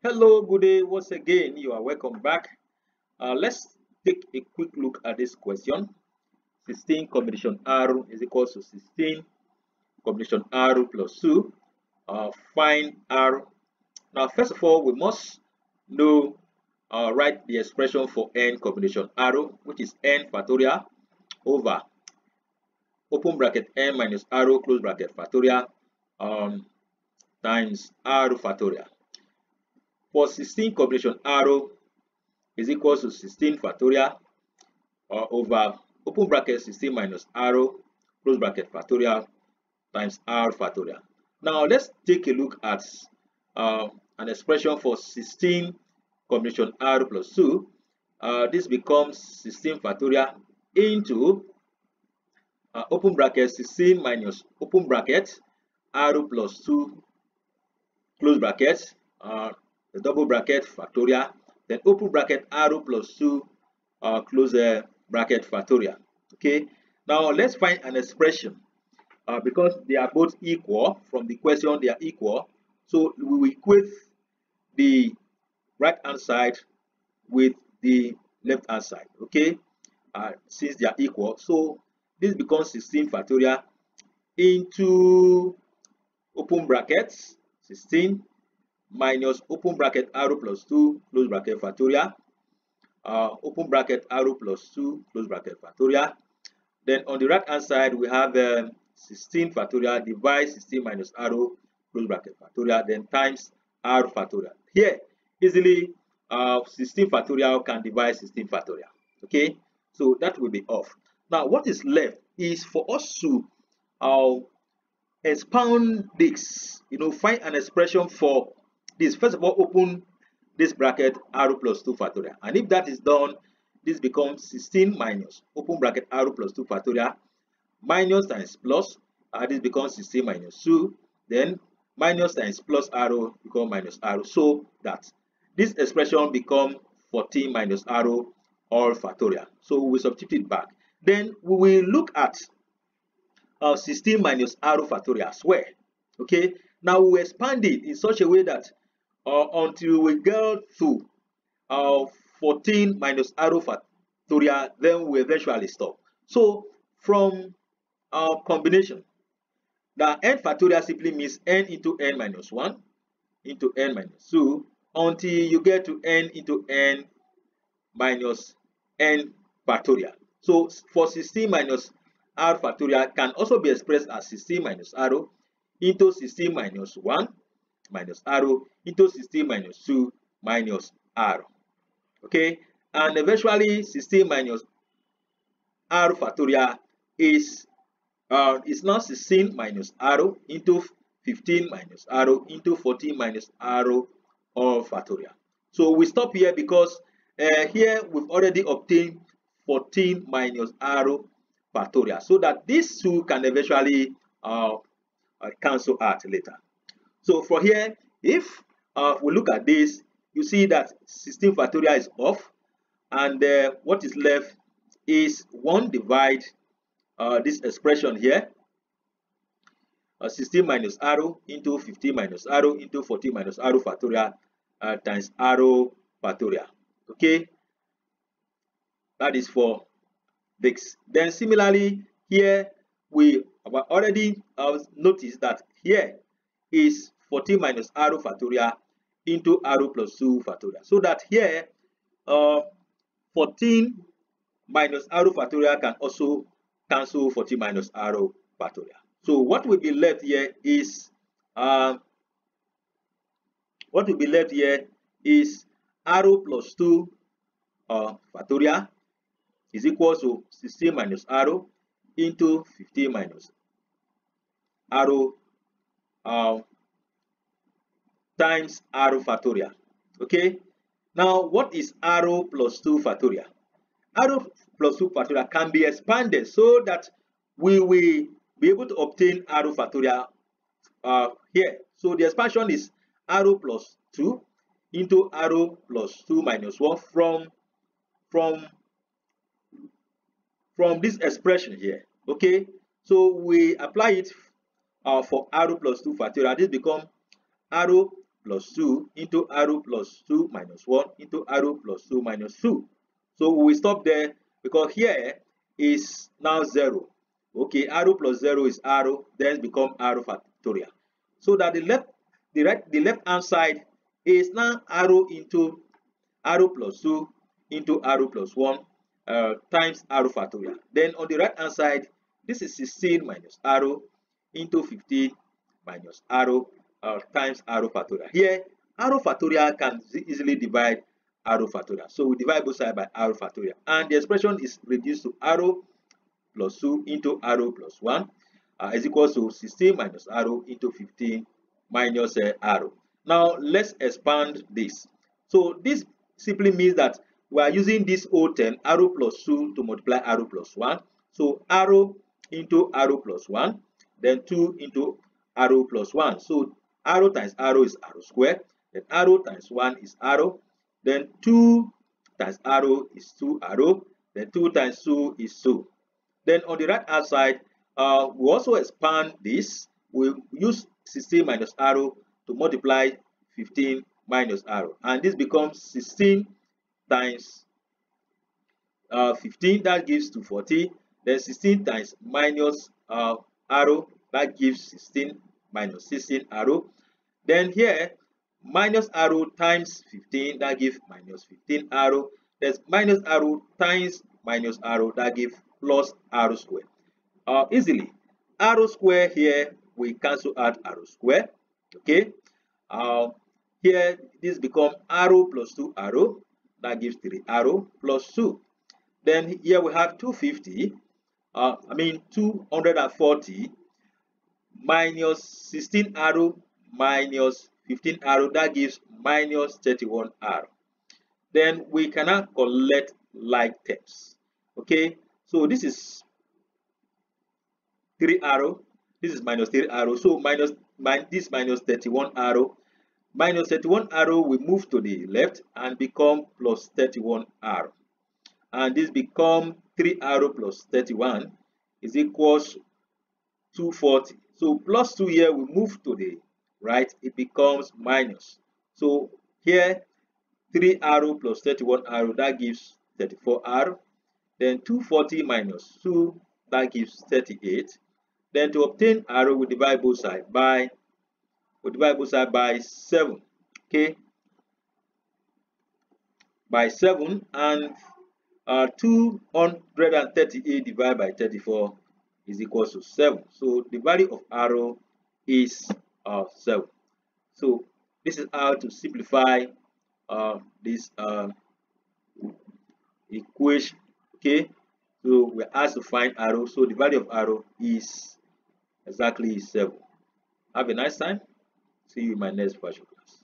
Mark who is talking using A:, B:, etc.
A: Hello, good day once again. You are welcome back. Let's take a quick look at this question. 16 combination R is equal to 16 combination R plus 2. Find R. Now, first of all, we must know, write the expression for n combination R, which is n factorial over open bracket n minus R close bracket factorial times R factorial. For 16 combination R is equal to 16 factorial over open bracket 16 minus R close bracket factorial times R factorial. Now let's take a look at an expression for 16 combination R plus 2. This becomes 16 factorial into open bracket 16 minus open bracket R plus 2 close bracket the double bracket factorial, then open bracket R plus 2 close bracket factorial. Okay, now let's find an expression because they are both equal. From the question, they are equal, so we will equate the right hand side with the left hand side. Okay, since they are equal, so this becomes 16 factorial into open brackets 16 minus open bracket R plus 2 close bracket factorial, open bracket R plus 2 close bracket factorial. Then on the right hand side we have 16 factorial divide 16 minus R close bracket factorial, then times R factorial. Here easily 16 factorial can divide 16 factorial. Okay, so that will be off. Now what is left is for us to expound this, find an expression for this. First of all, open this bracket R plus 2 factorial, and if that is done, this becomes 16 minus open bracket R plus 2 factorial minus times plus, this becomes 16 minus 2, then minus times plus R become minus R, so that this expression become 14 minus R all factorial. So we substitute it back. Then we will look at 16 minus R factorial as well. Okay, now we expand it in such a way that until we get to 14 minus R factorial, then we eventually stop. So from our combination, the n factorial simply means n into n minus 1 into n minus 2 until you get to n into n minus n factorial. So for 16 minus R factorial can also be expressed as 16 minus R into 16 minus 1 minus R into 16 minus 2 minus R. Okay, and eventually 16 minus R factorial is now 16 minus R into 15 minus R into 14 minus R all factorial. So we stop here because here we've already obtained 14 minus R factorial, so that these two can eventually cancel out later. So for here, if we look at this, you see that 16 factorial is off, and what is left is 1 divide this expression here, 16 minus R into 15 minus R into 14 minus R factorial times R factorial. Okay, that is for this. Then similarly here we have already noticed that here is 14 minus R factorial into R plus 2 factorial, so that here 14 minus R factorial can also cancel 14 minus R factorial. So what will be left here is R plus 2 factorial is equal to 16 minus R into 15 minus R times R factorial. Okay, now what is R plus 2 factorial? R plus 2 factorial can be expanded so that we will be able to obtain R factorial here. So the expansion is R plus 2 into R plus 2 minus 1 from this expression here. Okay, so we apply it for R plus 2 factorial. This becomes R plus 2 into arrow plus 2 minus 1 into arrow plus 2 minus 2. So we will stop there because here is now 0. Okay, arrow plus 0 is arrow, then become arrow factorial. So that the left hand side is now arrow into arrow plus 2 into arrow plus 1 times arrow factorial. Then on the right hand side, this is 16 minus arrow into 15 minus arrow times arrow factorial. Here, arrow factorial can easily divide arrow factorial. So we divide both sides by arrow factorial. And the expression is reduced to arrow plus 2 into arrow plus 1 is equal to 16 minus arrow into 15 minus arrow. Now, let's expand this. So this simply means that we are using this O10 arrow plus 2 to multiply arrow plus 1. So arrow into arrow plus 1, then 2 into arrow plus 1. So arrow times arrow is arrow square, then arrow times 1 is arrow, then 2 times arrow is 2 arrow, then 2 times 2 is 2. Then on the right hand side, we also expand this. We use 16 minus arrow to multiply 15 minus arrow, and this becomes 16 times 15, that gives 240. Then 16 times minus arrow, that gives 16 minus 16 arrow. Then here minus arrow times 15, that gives minus 15 arrow. There's minus arrow times minus arrow, that gives plus arrow square. Easily arrow square here we cancel out arrow square. Okay, here this become arrow plus 2 arrow, that gives 3 arrow plus 2. Then here we have 240 minus 16 arrow minus 15 arrow, that gives minus 31 arrow. Then we cannot collect like terms. Okay, so this is 3 arrow, this is minus 3 arrow, so this minus 31 arrow. Minus 31 arrow will move to the left and become plus 31 arrow. And this become 3 arrow plus 31 is equals 240. So plus 2 here will move to the right, it becomes minus. So here 3 arrow plus 31 arrow, that gives 34 arrow. Then 240 minus 2, that gives 38. Then to obtain arrow, we divide both sides by 7. Okay, by 7, and 238 divided by 34 is equal to 7. So the value of arrow is 7. So this is how to simplify this equation. Okay, so we're asked to find arrow, so the value of arrow is exactly 7. Have a nice time. See you in my next virtual class.